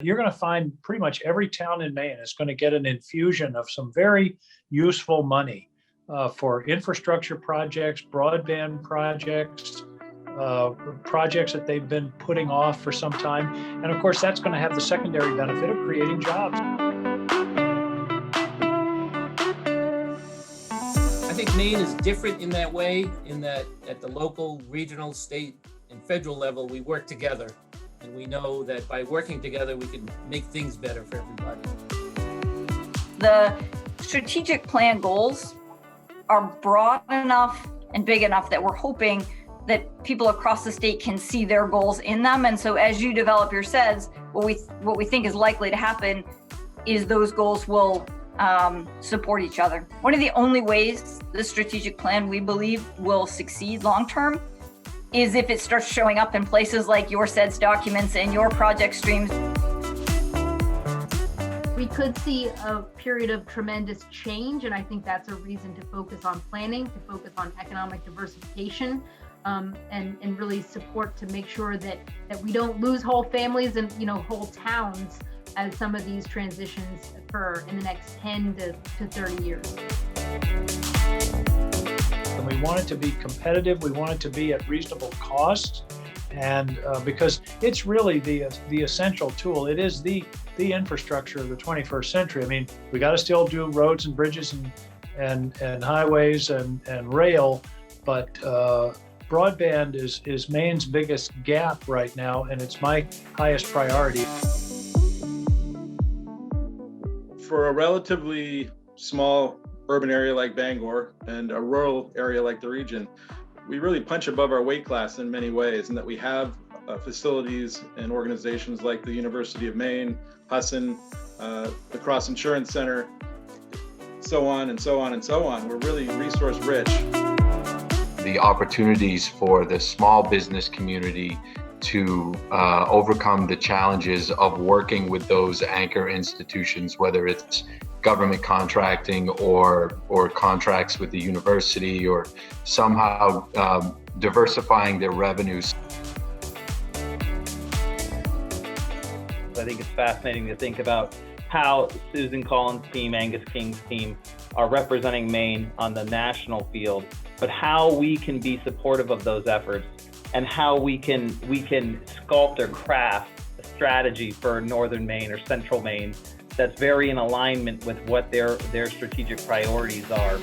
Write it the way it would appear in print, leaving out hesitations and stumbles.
You're going to find pretty much every town in Maine is going to get an infusion of some very useful money for infrastructure projects, broadband projects, projects that they've been putting off for some time. And of course, that's going to have the secondary benefit of creating jobs. I think Maine is different in that way, in that at the local, regional, state, and federal level, we work together. And we know that by working together, we can make things better for everybody. The strategic plan goals are broad enough and big enough that we're hoping that people across the state can see their goals in them. And so as you develop your CEDS, what we think is likely to happen is those goals will support each other. One of the only ways the strategic plan, we believe, will succeed long-term is if it starts showing up in places like your CEDS documents and your project streams. We could see a period of tremendous change, and I think that's a reason to focus on planning, to focus on economic diversification, and really support to make sure that we don't lose whole families and whole towns as some of these transitions occur in the next 10 to 30 years. And we want it to be competitive. We want it to be at reasonable cost, and because it's really the essential tool. It is the infrastructure of the 21st century. I mean, we got to still do roads and bridges and highways and rail, but broadband is Maine's biggest gap right now, and it's my highest priority. For a relatively small urban area like Bangor and a rural area like the region, we really punch above our weight class in many ways, in that we have facilities and organizations like the University of Maine, Husson, the Cross Insurance Center, so on and so on and so on. We're really resource rich. The opportunities for the small business community to overcome the challenges of working with those anchor institutions, whether it's government contracting or contracts with the university, or somehow diversifying their revenues. I think it's fascinating to think about how Susan Collins' team, Angus King's team are representing Maine on the national field, but how we can be supportive of those efforts and how we can sculpt or craft a strategy for Northern Maine or Central Maine that's very in alignment with what their strategic priorities are.